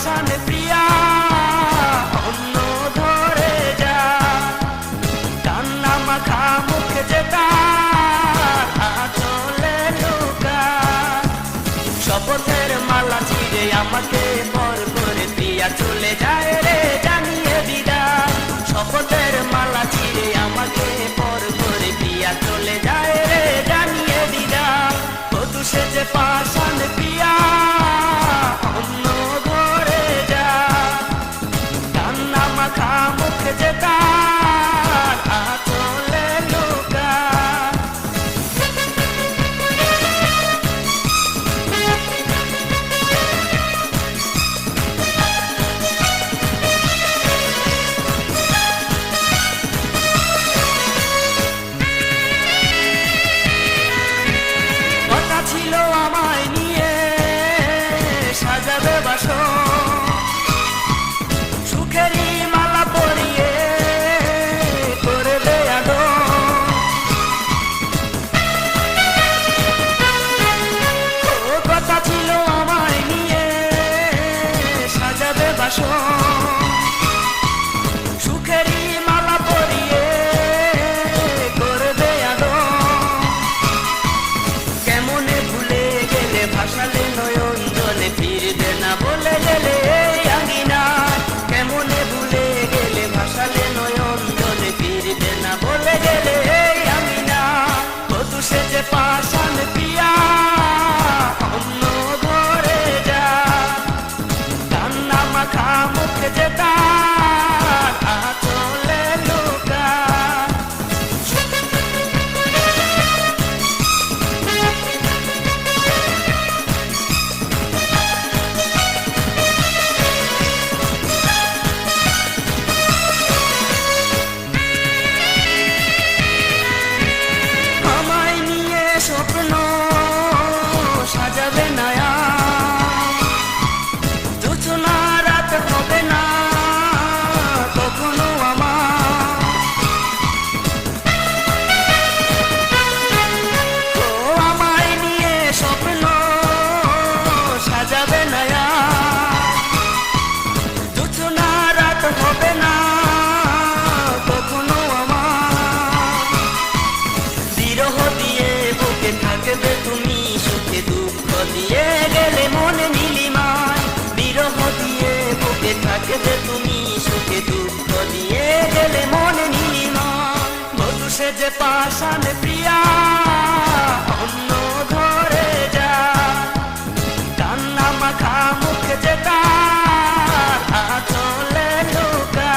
পাষাণ প্রিয়া অন্য ঘরে যা, কান্না মাখা মুখ যে তার আঁচলে লুকা, শপথের মালা চিরে আমাকে পর করে প্রিয়া চলে যায় রে জানিয়ে বিদায়। শপথের মালা চিরে আমাকে পর করে প্রিয়া চলে যায় রে জানিয়ে বিদায়। বধূ সেজে পাষাণ প্রিয়া অন্য ঘরে যা, কান্না মাখা মুখ যে তার আঁচলে লুকা। কথা ছিল আমায় নিয়ে সাজাবে বাসর, সুখেরই মালা পরিয়ে করবে আদর। ও কথা ছিল আমায় নিয়ে সাজাবে বাসর, সুখেরই মালা পরিয়ে করবে আদর। কেমনে ভুলে গেলে ভাসালে নয়ন জলে ফিরবে না বলে গেলে এই আঙিনা, কেমনে ভুলে গেলে ভাসালে নয়ন জলে ফিরবে না বলে গেলে এই আঙিনা। বধূ সেজে পাষাণ প্রিয়া অন্য ঘরে যা, কান্না মাখা মুখ যে তার আঁচলে লুকা। আমায় নিয়ে স্বপ্ন সাজাবে নয়া, জোছনা রাত হবে না কখনো আমার। ও আমায় নিয়ে স্বপ্ন সাজাবে নয়া, জোছনা রাত হবে না কখনো আমার। বিরহ দিয়ে বুকে থাকবে তুমি, সুখে দুঃখ দিয়ে গেলে মনে নীলিমায়। বিরহ দিয়ে বুকে থাকবে তুমি, সুখে দুঃখ দিয়ে গেলে মনে নীলিমায়। বধূ সেজে পাষাণ প্রিয়া অন্য ঘরে যা, কান্না মাখা মুখ যে তার আঁচলে লুকা।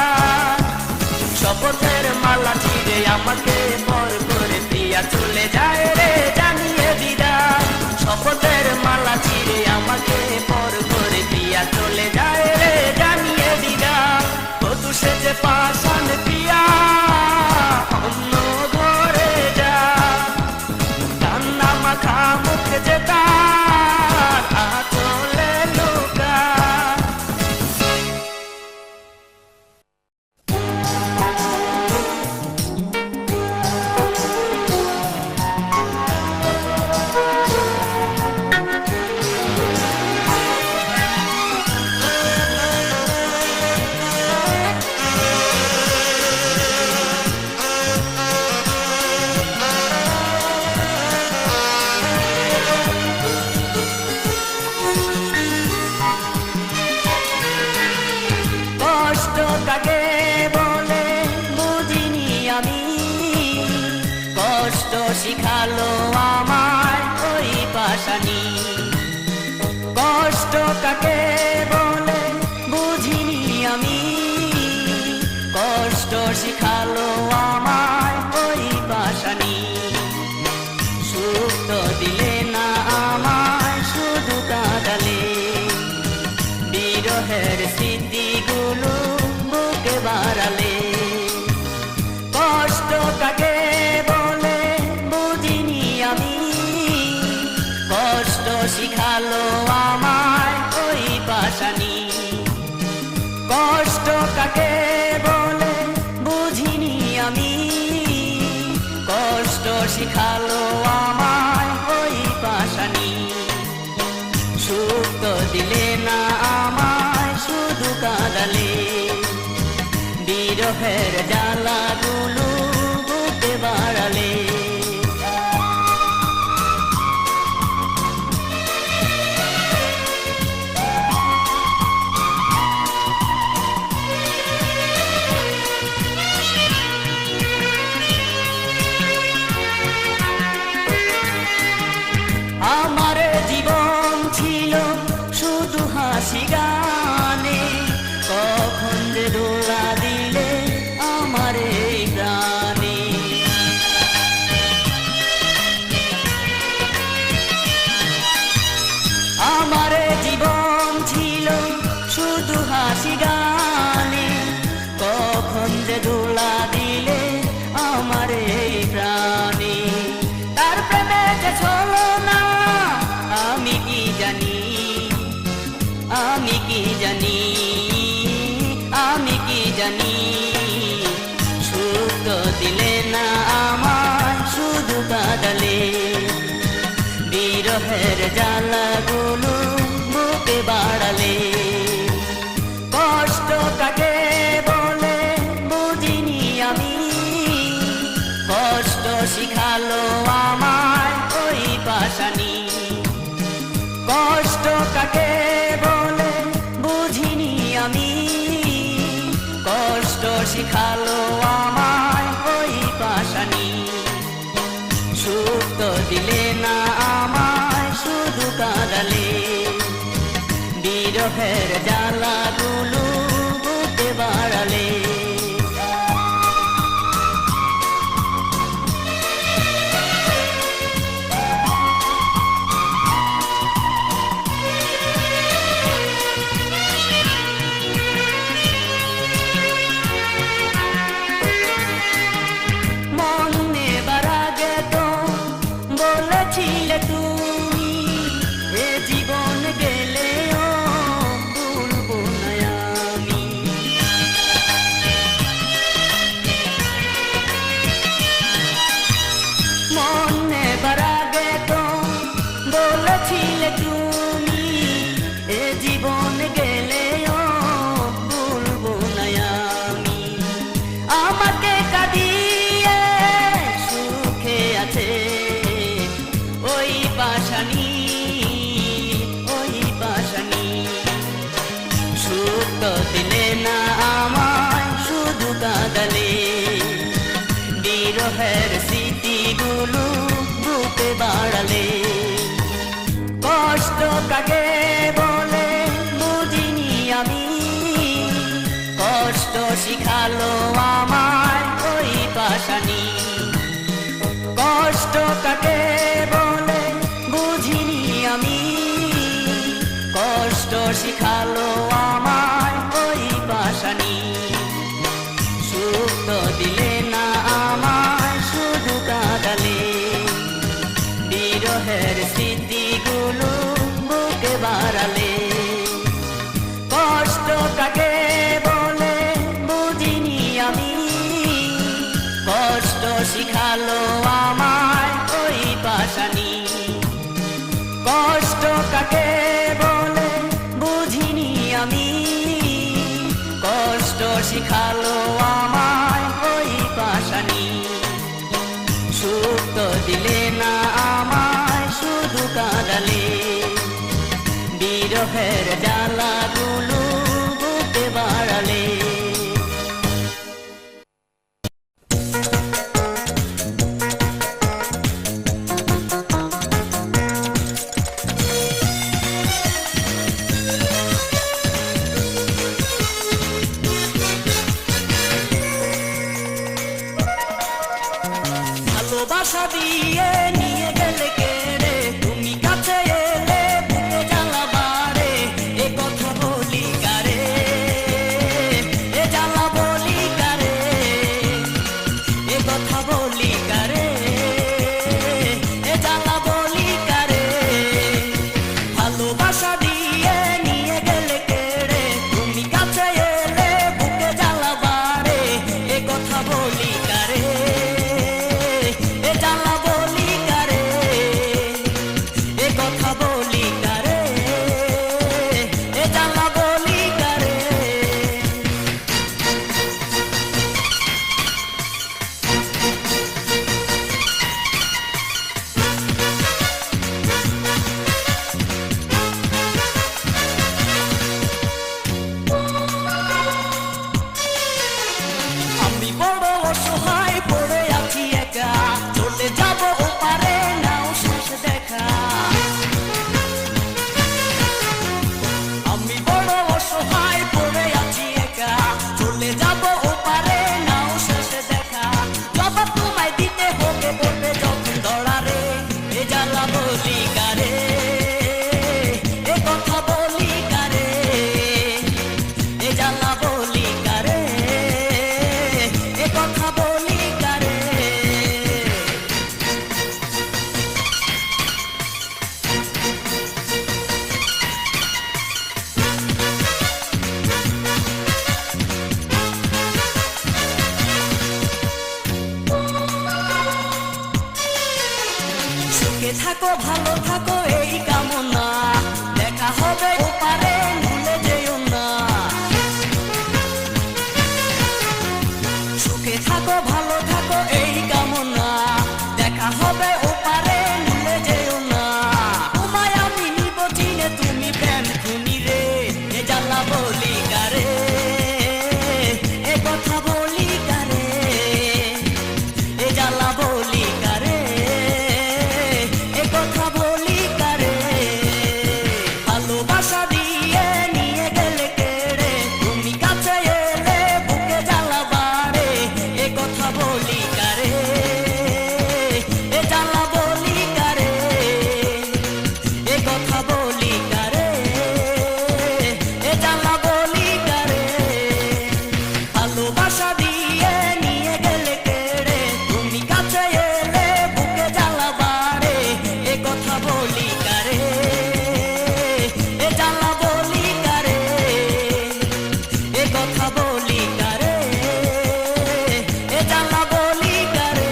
শপথের মালা চিরে আমাকে পর করে প্রিয়া চলে যায় রে জানিয়ে বিদায়। শপথের মালা চিরে আমাকে পর করে প্রিয়া চলে যায় রে জানিয়ে বিদায়। বধূ সেজে পাষাণ প্রিয়া অন্য ঘরে যা, কান্না মাখা মুখ যে তার আঁচলে লুকা। কষ্ট কাকে বলে বুঝিনি আমি, কষ্ট শিখালো আমায় ওই পাষাণী। কষ্ট কাকে বলে বুঝিনি আমি, কষ্ট শিখালো আমায় ওই পাষাণী। সুখ তো দিলে না আমায়, শুধু কাঁদালে বিরহের স্মৃতিগুলো বুকে বাড়ালে। কষ্ট কাকে বলে বুঝিনি আমি, কষ্ট শিখালো আমায় ওই পাষাণী। কষ্ট কাকে বলে বুঝিনি আমি, কষ্ট শিখালো আমায় ওই পাষাণী। সুখ তো দিলে না আমায়, বিরহের জ্বালাগুলো বুকে বাড়ালে। আমার জীবন ছিল শুধু হাসি গানে, কখন যে দোলা দিলে আমার এই প্রাণে। আমার জীবন ছিল শুধু হাসি গানে, কখন যে দোলা দিলে আমার এই প্রাণে। তার প্রেমে যে চলো না আমি কি জানি, আমি কি জানি, আমি কি জানি। সুখ তো দিলে না আমার, শুধু কাঁদালে। বিরহের জ্বালাগুলো বুকে বাড়ালে। কষ্ট কাকে বলে বুঝিনি আমি, কষ্ট শিখালো আমায় ওই পাশানি। কষ্ট কাকে বলে বুঝিনি আমি, কষ্ট শিখালো আমায় ওই পাশানি। সুখ তো দিলে না আমায়, শুধু কাঁদালে। বিরহের জ্বালাগুলো বুকে বাড়ালে। ছিলে তুমি এ জীবন গেলেও ভুলবো না আমি। মনে বারাগে তো বলেছিলে তুমি এ জীবন গেলেও ভুলবো না আমি। আমাকে কাঁদিয়ে সুখে আছে ওই পাশানি, ওই পাশানি। সুখ তো দিলে না আমায়, শুধু কাঁদালে। বিরহের স্মৃতিগুলো বুকে বাড়ালে। কষ্ট কাকে বলে বুঝিনি আমি, কষ্ট শিখালো আমায় ওই পাশানি। কষ্ট কাকে বলে বুঝিনি আমি, কষ্ট শিখালো আমায় ওই পাশানি। সুখ তো দিলে না আমায়, শুধু কাঁদালে। বিরহের স্মৃতিগুলো বুকে বাড়ালে। কষ্ট কাকে বলে বুঝিনি আমি, কষ্ট শিখালো আমায় ওই পাশানি। কষ্ট কাকে বলে বুঝিনি আমি, কষ্ট শিখালো আমায় ওই পাশানি। সুখ তো দিলে না আমায়, শুধু কাঁদালে। বিরহের জ্বালাগুলো বুকে বাড়ালে। ভালোবাসা দিয়ে নিয়ে গেলে কেড়ে, তুমি কাছে থাকো ভালো থাকো এই কামনা, দেখা হবে ওপারে ভুলে যেও না। সুখে থাকো ভালো থাকো এই কামনা, দেখা হবে ওপারে ভুলে যেও না। তোমায় আমি নিব চিনে তুমি প্রেম খুনি রে, এ জ্বালা বলি কারে, এ কথা বলি কারে, এ জ্বালা বলি কারে, এ কথা বলি কারে। ভালোবাসা দিয়ে নিয়ে গেলে কেড়ে, তুমি কাছে এলে বুকে জ্বালা বাড়ে, এ কথা বলি কারে, এ জ্বালা বলি কারে, এ কথা বলি কারে, এ জ্বালা বলি কারে। ভালোবাসা দিয়ে নিয়ে গেলে কেড়ে, তুমি কাছে এলে বুকে জ্বালা বাড়ে, এ কথা বলি কারে, এ জ্বালা বলি কারে, এ কথা বলি কারে, এ জ্বালা বলি কারে।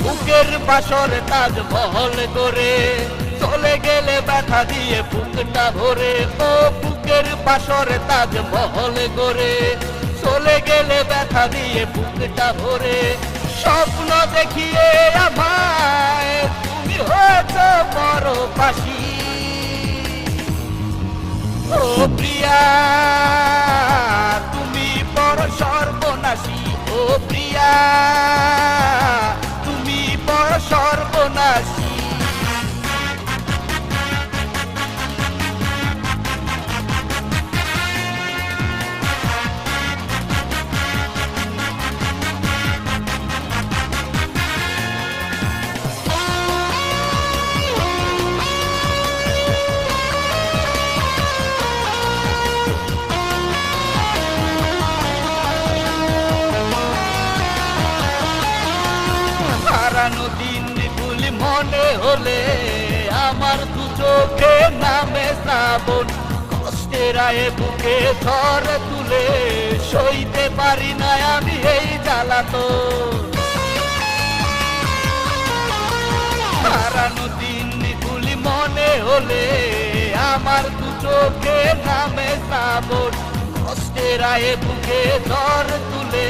বুকের বাসর তাজমহল করে চলে গেলে ব্যথা দিয়ে বুকটা ভরে। ও বুকের বাসর তাজমহল করে চলে গেলে ব্যথা দিয়ে বুকটা ভরে। স্বপ্ন দেখিয়ে আমায় তুমি হয়েছ বড় পাশি। ও প্রিয়া তুমি বড় সর্বনাশী। ও প্রিয়া তুমি বড় সর্বনাশী। হারানো দিনগুলি মনে হলে আমার দু চোখে নামে শ্রাবণ। কষ্টের আয়ে বুকে ঝড় তুলে সইতে পারি না আমি এই জ্বালাতন। হারানো দিনগুলি মনে হলে আমার দু চোখে নামে শ্রাবণ। কষ্টের আয়ে বুকে ঝড় তুলে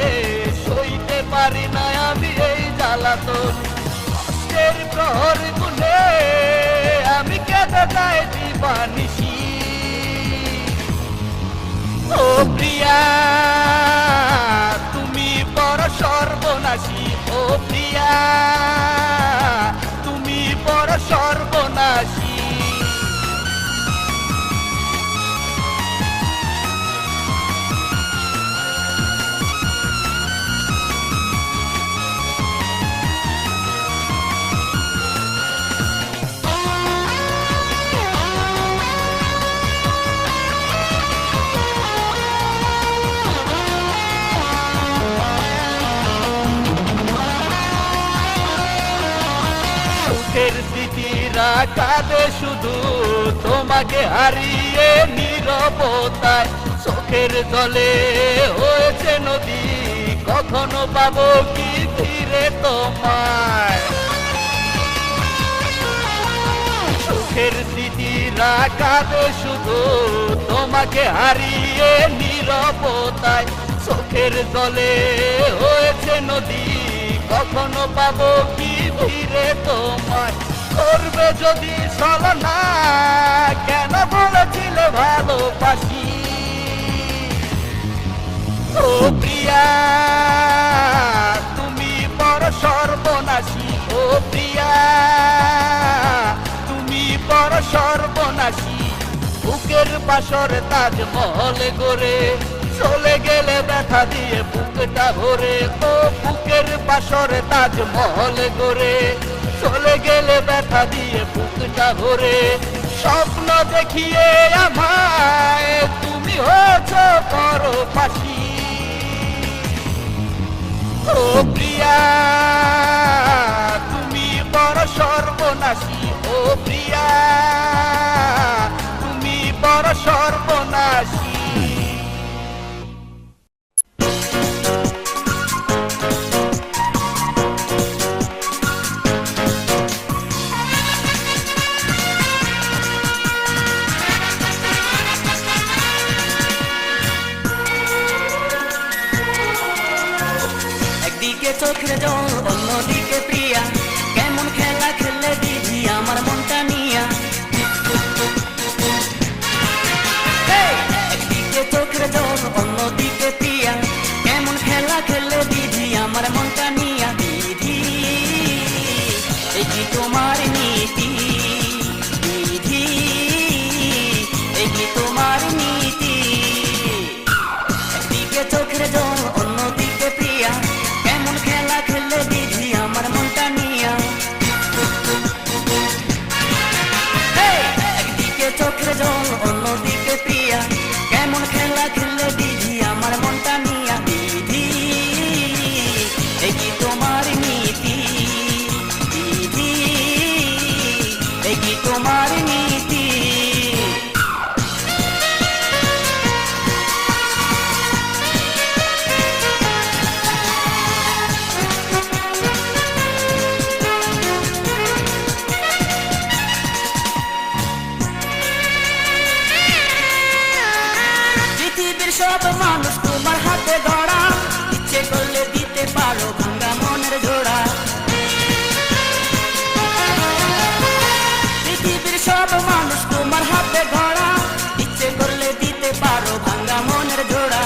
সইতে পারি না আমি এই জ্বালাতন। কষ্টের প্রহর গুনে আমি কেঁদে যাই দিবানিশি। ও প্রিয়া তুমি বড় সর্বনাশী। ও প্রিয়া তুমি বড় সর্বনাশী। সুখের স্মৃতিরা কাঁদে শুধু তোমাকে হারিয়ে নীরবতায়। চোখের জলে হয়েছে নদী, কখনো পাবো কি ফিরে তোমায়। সুখের স্মৃতিরা কাঁদে শুধু তোমাকে হারিয়ে নীরবতায়। চোখের জলে হয়েছে নদী, কখনো পাবো কি ফিরে তোমায়। করবে যদি ছলনা কেন বলেছিলে ভালোবাসি। ও প্রিয়া তুমি বড় সর্বনাশী। ও প্রিয়া তুমি বড় সর্বনাশী। বুকের বাসর তাজমহল গড়ে চলে গেলে ব্যথা দিয়ে বুকটা ভরে। ও বুকের বাসর তাজমহল গড়ে চলে গেলে ব্যথা দিয়ে বুকটা ভরে স্বপ্ন দেখিয়ে আমায় তুমি হচ্ছ পরপাশি ও প্রিয়া তুমি বড় সর্বনাশী ও প্রিয়া তুমি বড় সর্বনাশী একদিকে চোখের জল অন্যদিকে প্রিয়া কেমন খেলা খেললে দিদি আমার মনটা নিয়া একদিকে চোখের জল অন্যদিকে প্রিয়া কেমন খেলা খেললে দিদি আমার মনটা নিয়া দিদি এই কি তোমার নীতি দিদি এই কি তোমার নীতি একদিকে চোখের জল অন্যদিকে প্রিয়া কেমন খেলা খেললে দিদি আমার মনটা নিয়া একদিকে চোখের জল অন্যদিকে প্রিয়া কেমন খেলা খেললে দিদি আমার মনটা নিয়া দিদি এই কি তোমার নীতি দিদি এই কি তোমার নীতি পৃথিবীর সব মানুষ তোমার হাতে গড়া ইচ্ছে করলে দিতে পারো ভাঙা মনের জোড়া পৃথিবীর সব মানুষ তোমার হাতে গড়া ইচ্ছে করলে দিতে পারো ভাঙা মনের জোড়া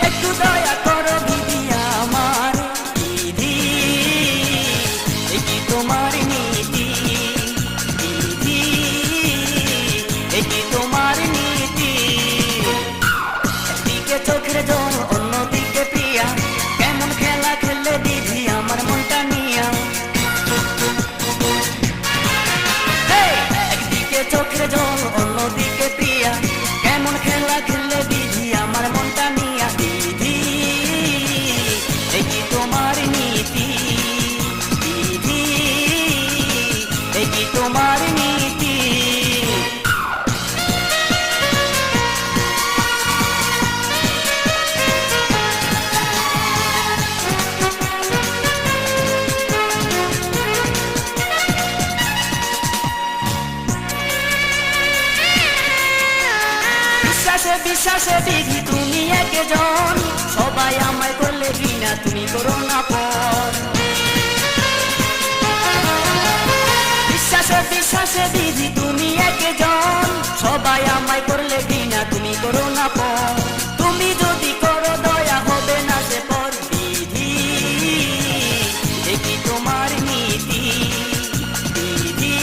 একটু দয়া করো দিদি আমার দিদি এই কি তোমার নীতি দিদি এই কি তোমার নীতি একদিকে চোখের জল অন্যদিকে প্রিয়া কেমন খেলা খেললে দিদি আমার মনটা নিয়া একদিকে চোখের জল অন্যদিকে প্রিয়া কেমন খেলা খেললে দিদি আমার মনটা নিয়া দিদি এই কি তোমার নীতি দিদি এই কি তোমার নীতি বিশ্বাসে বিশ্বাসে দিদি তুমি একজন সবাই আমায় করলে বিনা তুমি করো না পর বিশ্বাসে বিশ্বাসে দিদি তুমি একজন সবাই আমায় করলে বিনা তুমি করো না পর তুমি যদি করো দয়া হবে না সে পর দিদি এই কি তোমার নীতি দিদি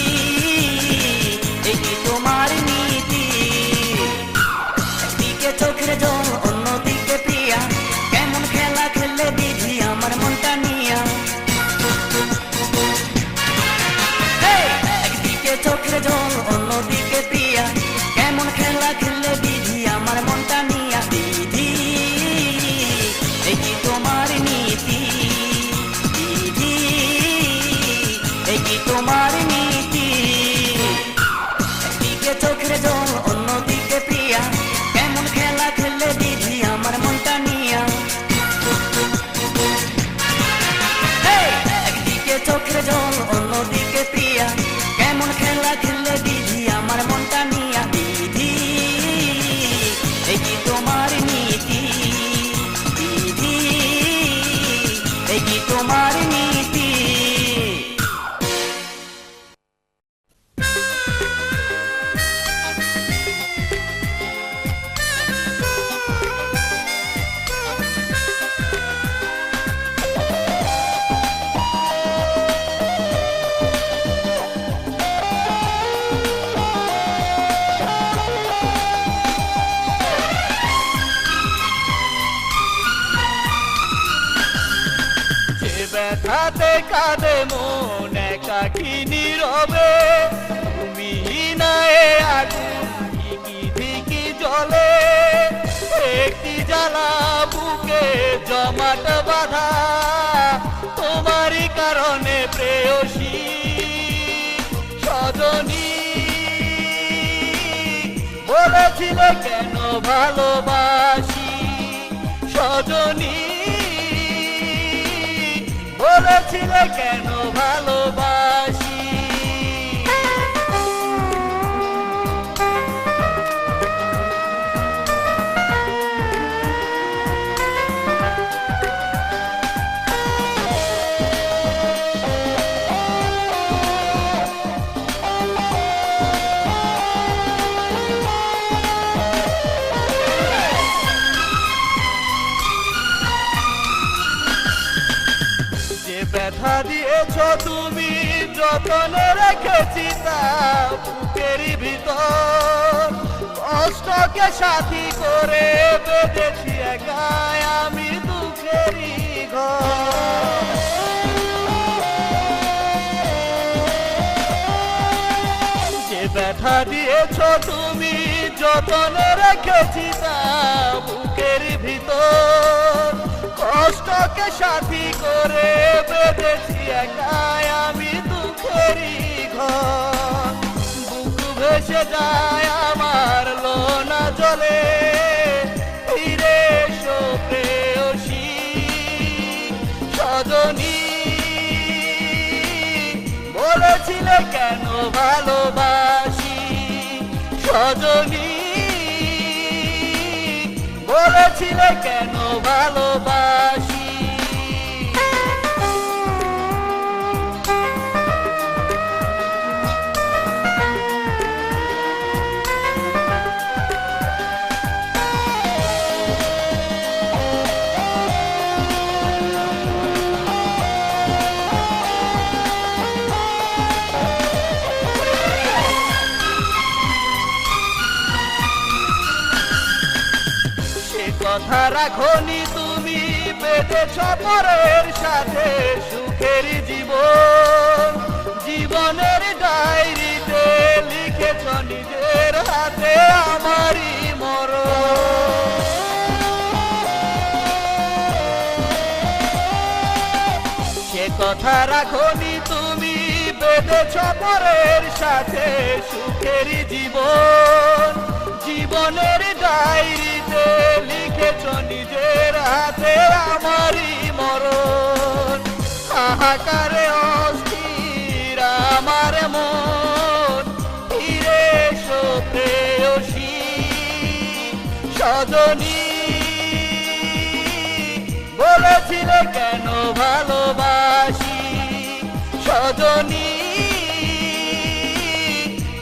এই কি তোমার নীতি একদিকে চোখের জল অন্যদিকে প্রিয়া কেমন খেলা খেললে দিদি আমার ব্যথাতে কাঁদে মন একাকী নীরবে, তুমি নাই আগুন ধিকি ধিকি জ্বলে, একটি জ্বালা বুকে জমাট বাঁধা, তোমারই কারণে প্রেয়সী সজনী, বলেছিলে কেন ভালোবাসি সজনী, বলেছিলে কেন ভালোবাসি। ব্যথা দিয়েছ তুমি যতনে রেখেছি তা বুকেরই ভিতর, কষ্টকে সাথী করে বেঁধেছি একাই আমি দুঃখেরই ঘর। যে ব্যথা দিয়েছ তুমি যতনে রেখেছি তা বুকেরই ভিতর, কষ্টকে সাথী করে বেঁধেছি একাই আমি দুঃখেরই ঘর। বুক ভেসে যায় আমার লোনা জলে, ফিরে এসো প্রেয়সী সজনী, বলেছিলে কেন ভালোবাসি সজনী, বলেছিলে কেন ভালোবাসি। কথা রাখনি তুমি বেঁধেছ পরের সাথে সুখের জীবন, জীবনের ডায়েরিতে লিখেছ নিজের হাতে আমারই মরণ। সে কথা রাখনি তুমি বেঁধেছ পরের সাথে সুখের জীবন, জীবনের ডায়েরিতে লিখেছ নিজের হাতে আমারই মরণ। হাহাকারে অস্থির আমার মন, ফিরে এসো প্রেয়সী সজনী, বলেছিলে কেন ভালোবাসি সজনী,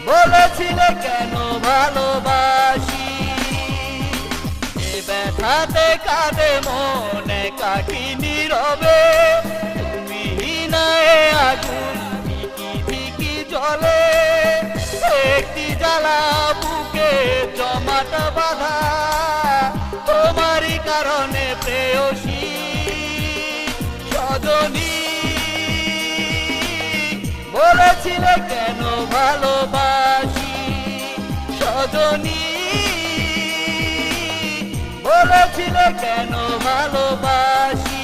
বলেছিলে কেন ভালোবাসি। ব্যথাতে কাঁদে মন একাকী নীরবে, তুমি নাই আগুন ধিকি ধিকি জ্বলে, একটি জ্বালা বুকে জমাট বাঁধা, তোমারই কারণে প্রেয়সী সজনী, বলেছিলে কেন ভালোবাসি সজনী, বলেছিলে কেন ভালোবাসি।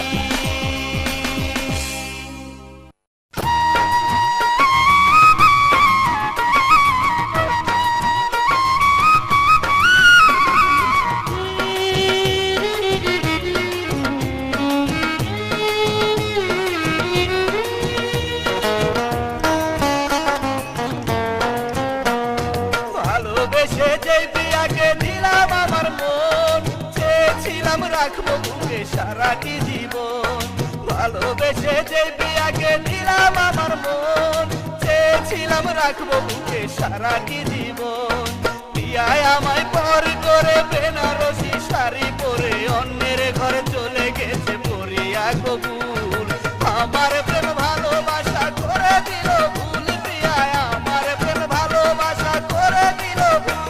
ভালোবেসে যে প্রিয়াকে দিলাম আমার মন, চেয়েছিলাম রাখবো বুকে সারাটি জীবন। ভালোবেসে যে প্রিয়াকে দিলাম আমার মন, চেয়েছিলাম রাখবো বুকে সারাটি জীবন। প্রিয়ায় আমায় পর করে বেনারসি শাড়ি পরে অন্যের ঘরে চলে গেছে পরিয়া কবুল, আমার প্রেম ভালোবাসা করে দিল ভুল, প্রিয়ায় আমার প্রেম ভালোবাসা করে দিল ভুল।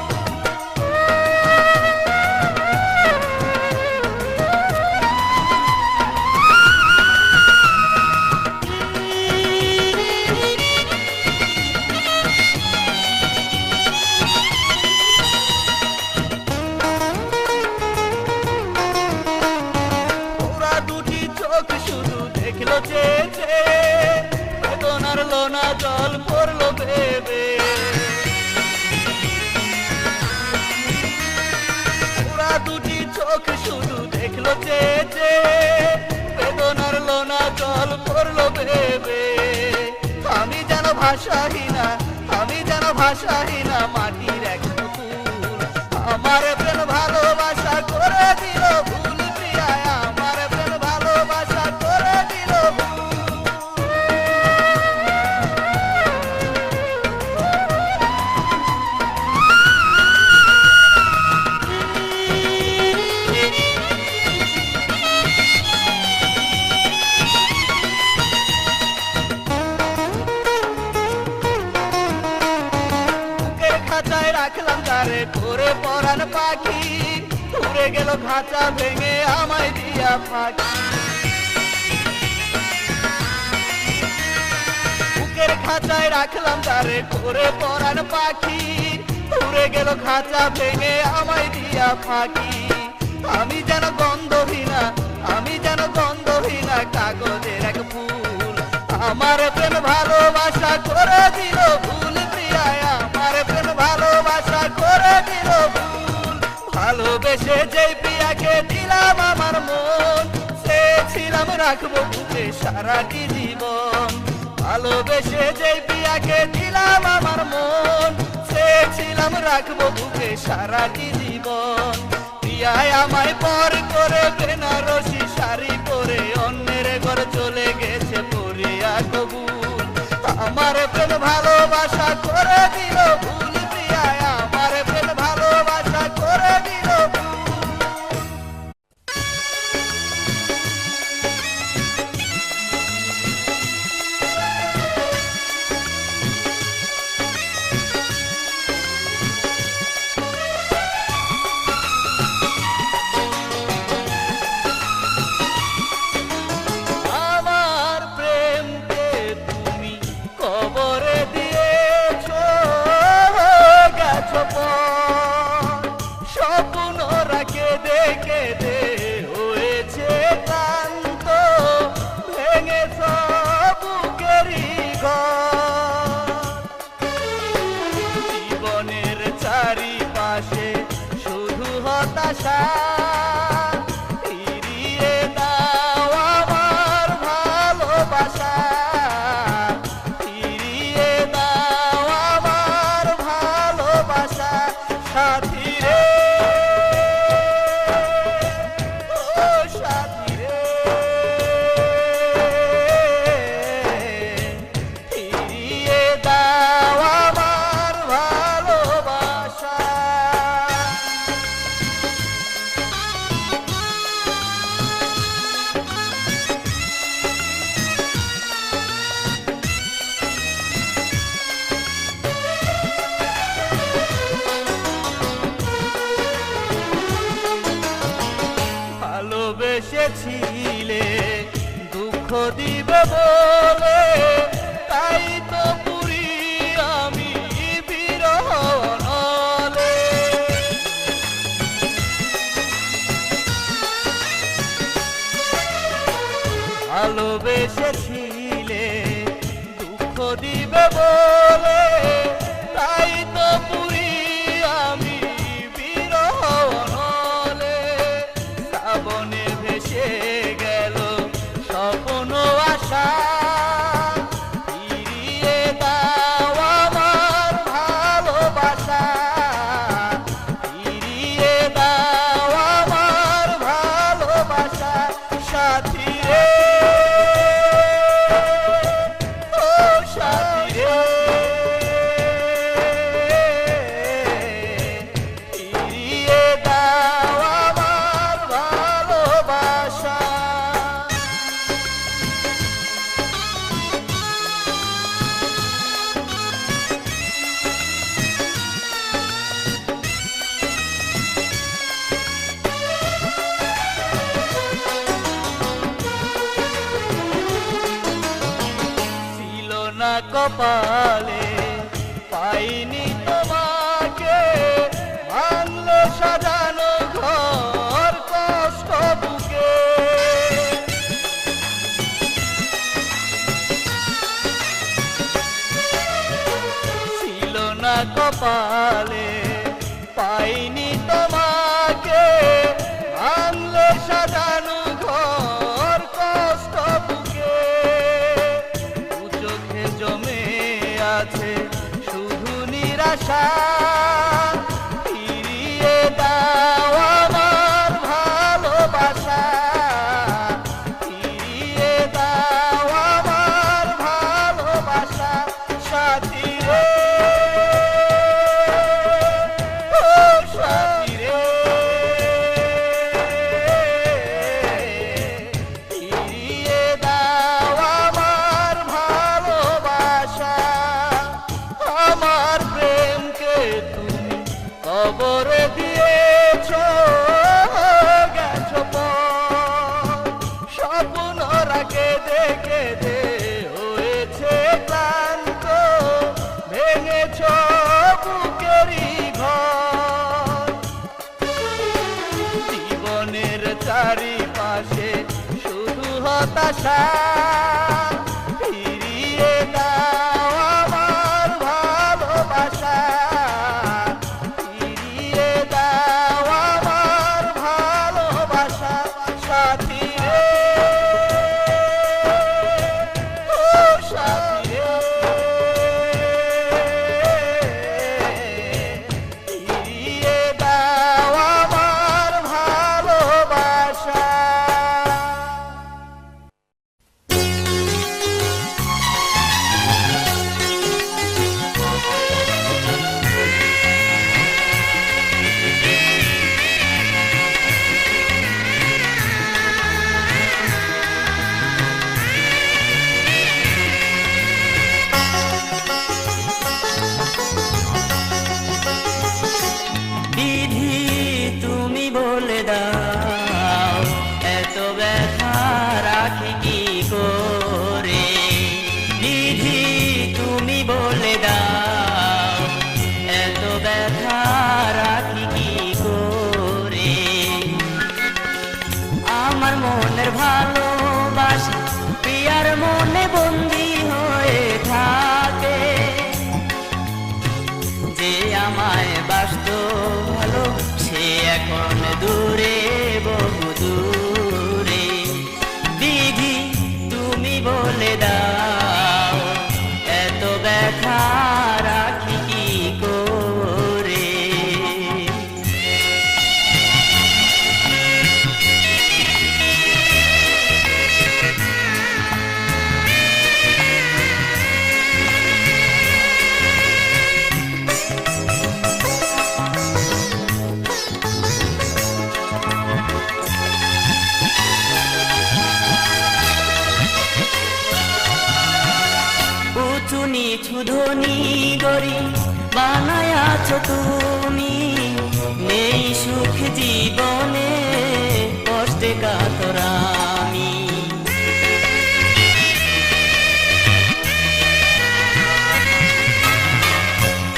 চেয়েছে, বেদনার লোনা জল পড়লো ভেবে। ওরা দুটি চোখ শুধু দেখলো চেয়েছে, বেদনার লোনা জল পড়লো ভেবে। আমি যেন ভাষাহীনা, আমি যেন ভাষাহীনা মাটির এক পুতুল। আমার প্রেম ভালোবাসা করে দিল ভুল প্রিয়া, আমার প্রেম ভালোবাসা করে দিল ভুল। খাঁচায় রাখলাম তারে করে পরাণ পাখি, উড়ে গেল খাঁচা ভেঙে আমায় দিয়া ফাঁকি। বুকের খাঁচায় রাখলাম তারে করে পরাণ পাখি, উড়ে গেল খাঁচা ভেঙে আমায় দিয়া ফাঁকি। আমি যেন গন্ধহীনা, আমি যেন গন্ধহীনা কাগজের এক ফুল। আমার প্রেম ভালোবাসা করে দিল ভুল প্রিয়া, আমার প্রেম ভালোবাসা করে দিল ভুল। ভালোবেসে যেই প্রিয়াকে দিলাম আমার মন, চেয়েছিলাম রাখবো বুকে সারাটি জীবন। ভালোবেসে যেই প্রিয়াকে দিলাম আমার মন, চেয়েছিলাম রাখবো বুকে সারাটি জীবন। প্রিয়ায় আমায় পর করে বেনারসি শাড়ি পরে অন্যের ঘর চলে গেছে পরিয়া কবুল। আমার প্রেম ভালোবাসা করে দিল ভুল প্রিয়া, আমার প্রেম ভালোবাসা করে দিল ভুল। আমার প্রেমকে তুমি কবরে দিয়েছো, গেছো পর। স্বপ্ন রাখে দেখে দে হয়েছে ক্লান্ত, ভেঙেছ বুকেরই ঘর। জীবনের চারিপাশে শুধু হতাশা, ফিরিয়ে দাও আমার ভালোবাসা, ফিরিয়ে দাও আমার ভালোবাসা। সাথী রে, ও সাথী রে, ফিরিয়ে দাও আমার ভালোবাসা। ভালোবেসেছিলে দুঃখ দিবে বলে, তাই তো পুরি আমি বিরহ নলে। ভালোবেসেছিলে দুঃখ দিবে বলে, তাই তো পুরি আমি বিরহ নলে। শ্রাবণে ভেসে গেল স্বপ্ন আশা, ফিরিয়ে দাও আমার ভালোবাসা, ফিরিয়ে দাও আমার ভালোবাসা। সাথী রে, ও সাথী রে, ফিরিয়ে দাও আমার ভালোবাসা। ছিল না কপালে, পাইনি তোমাকে, ভাঙলো সাজানো ঘর কষ্ট বুকে। কপালে পাইনি তোমাকে আনলে সাজানো ঘর কষ্ট বুকে দু চোখে জমে আছে শুধু নিরাশা ফিরিয়ে দাও আমার ভালোবাসা ফিরিয়ে দাও আমার ভালোবাসা সাথী রে ও সাথী রে ফিরিয়ে দাও আমার ভালোবাসা আমার প্রেমকে তুমি কবরে দিয়েছো গেছো স্বপ্ন রাখে দেখে দে হয়েছে ক্লান্ত ভেঙেছ বুকেরই ঘর জীবনের চারিপাশে শুধু হতাশা ফিরিয়ে দাও আমার ভালোবাসা ফিরিয়ে দাও আমার ভালোবাসা সাথী রে ও সাথী রে ফিরিয়ে দাও আমার ভালোবাসা বিধি তুমি বলে দাও এত ব্যথা রাখি কি করে বিধি তুমি বলে দাও এত ব্যথা রাখি কি করে আমার মনের ভালোবাসা প্রিয়ার মনে বন্দী হয়ে থাকে যে আমায় বাসত ভালো সে এখন দূরে বহু দূরে বিধি তুমি বলে দাও এত ব্যথা রাখি কি করে উঁচু নিচু ধনী গরি বানায়াছ তুমি নেই সুখ জীবনে কষ্টে কাতর আমি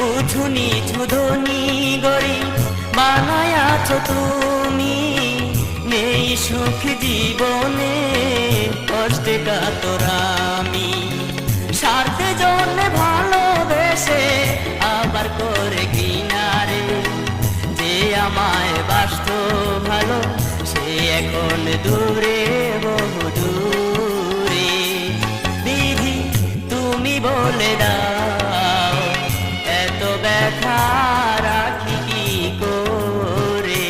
উঁচু নিচু ধনী গরি বানায়াছ তুমি নেই সুখ জীবনে কষ্টে কাতর আমি স্বার্থে জন্য ভালোবেসে আবার করে কিনারে যে আমায় বাসত ভালো সে এখন দূরে বহু দূরে বিধি তুমি বলে দাও এত ব্যথা রাখি কি করে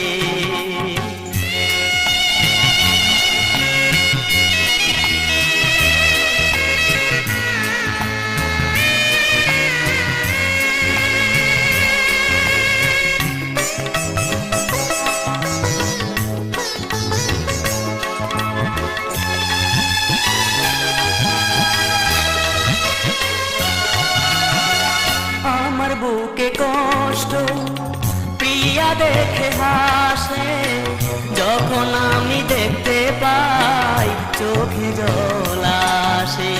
আমার বুকে কষ্ট প্রিয়া দেখে হাসে যখন আমি দেখতে পাই চোখে জল আসে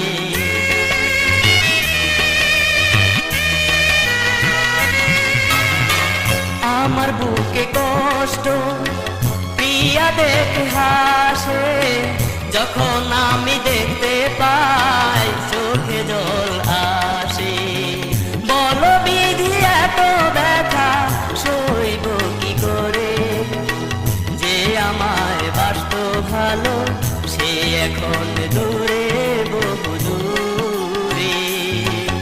আমার বুকে কষ্ট প্রিয়া দেখে হাসে যখন আমি দেখতে পাই চোখে জল আসে বলো বিধি এত এখন দূরে বহু দূরে।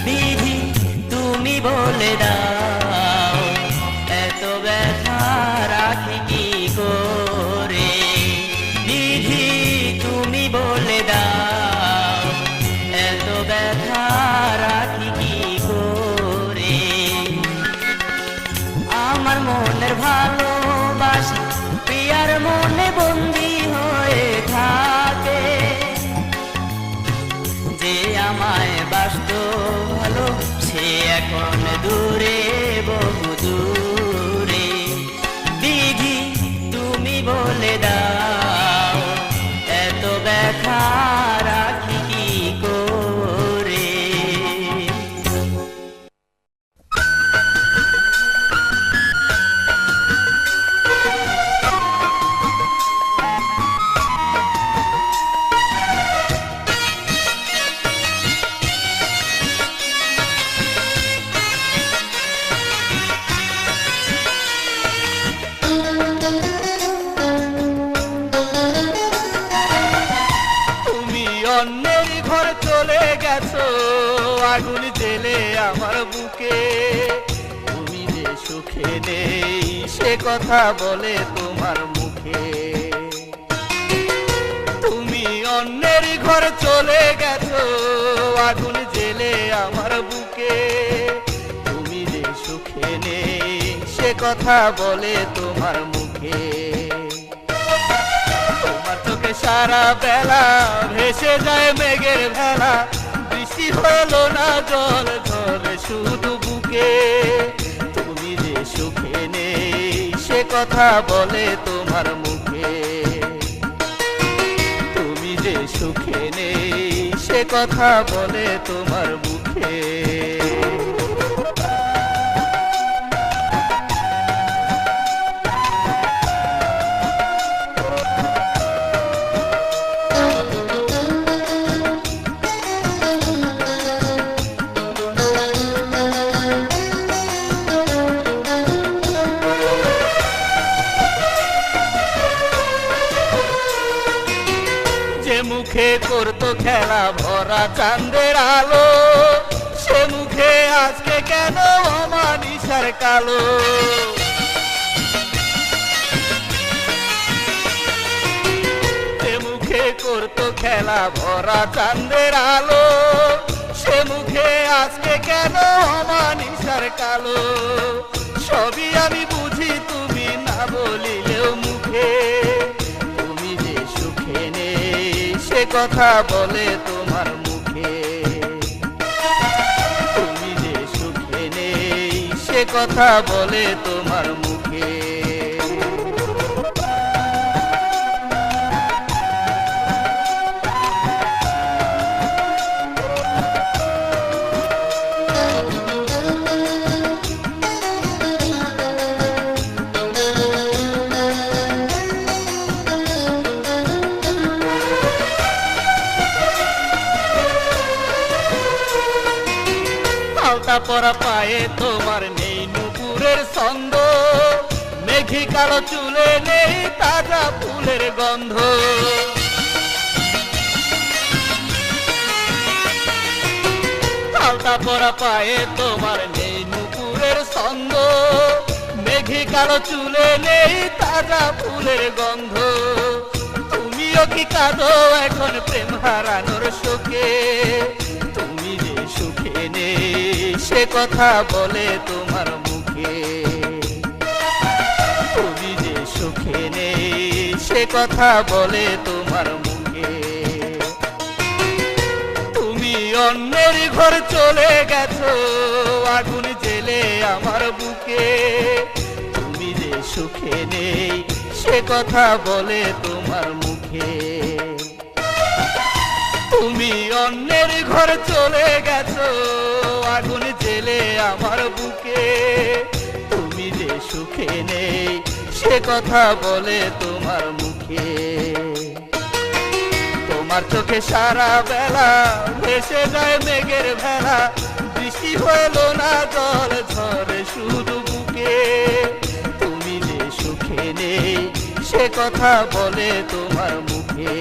বিধি তুমি বলে দাও এত ব্যথা রাখি কি করে। বিধি তুমি বলে দাও এত ব্যথা রাখি কি করে। আমার মনের ভালোবাসা প্রিয়ার মনে বন্দী হয়ে থাকে। যে আমায় বাসত ভালো সে এখন দূরে বহু দূরে। বিধি তুমি বলে দাও এত ব্যথা রাখি কি করে। তুমি অন্যের ঘর চলে গেছো আগুন জেলে আমার বুকে। তুমি যে সুখে নেই সে কথা বলে তোমার মুখে। তুমি অন্যের ঘর চলে গেছো আগুন জেলে আমার বুকে। তুমি যে সুখে নেই সে কথা বলে তোমার মুখে। তোমার চোখে সারা বেলা ভেসে যায় মেঘের ভেলা। বৃষ্টি হলো না জল ঝরে শুধু বুকে। তুমি যে সুখে নেই সে কথা বলে তোমার মুখে। তুমি যে সুখে নেই সে কথা বলে তোমার মুখে। যে মুখে করতো খেলা ভরা চাঁদের আলো সে মুখে আজকে কেন অমানিসার কালো। যে মুখে করতো খেলা ভরা চাঁদের আলো সে মুখে আজকে কেন অমানিসার কালো। সবই আমি বুঝি তুমি না বলিলেও মুখে। তুমি যে সুখে নেই সে কথা বলে তোমার মুখে। তুমি যে সুখে নেই সে কথা বলে তোমার মুখে। আলতা পরা পায়ে তোমার নেই নুপুরের ছন্দ। মেঘি কালো চুলে নেই তাজা ফুলের গন্ধ। আলতা পরা পায়ে তোমার নেই নুপুরের ছন্দ। মেঘি কালো চুলে নেই তাজা ফুলের গন্ধ। তুমিও কি কাঁদো এখন প্রেম হারানোর শোকে। তুমি যে সুখে নেই সে কথা বলে তোমার মুখে। তুমি যে সুখে নেই সে কথা বলে তোমার মুখে। তুমি অন্যের ঘর চলে গেছো আগুন জেলে আমার বুকে। তুমি যে সুখে নেই সে কথা বলে তোমার মুখে। তুমি অন্যের ঘর চলে গেছো আগুন জেলে আমার বুকে। তুমি যে সুখে নেই সে কথা বলে তোমার মুখে। তোমার চোখে সারা বেলা ভেসে যায় মেঘের ভেলা। বৃষ্টি হলো না জল ঝরে শুধু বুকে। তুমি যে সুখে নেই সে কথা বলে তোমার মুখে।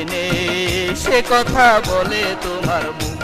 নেই সে কথা বলে তোমার মুখ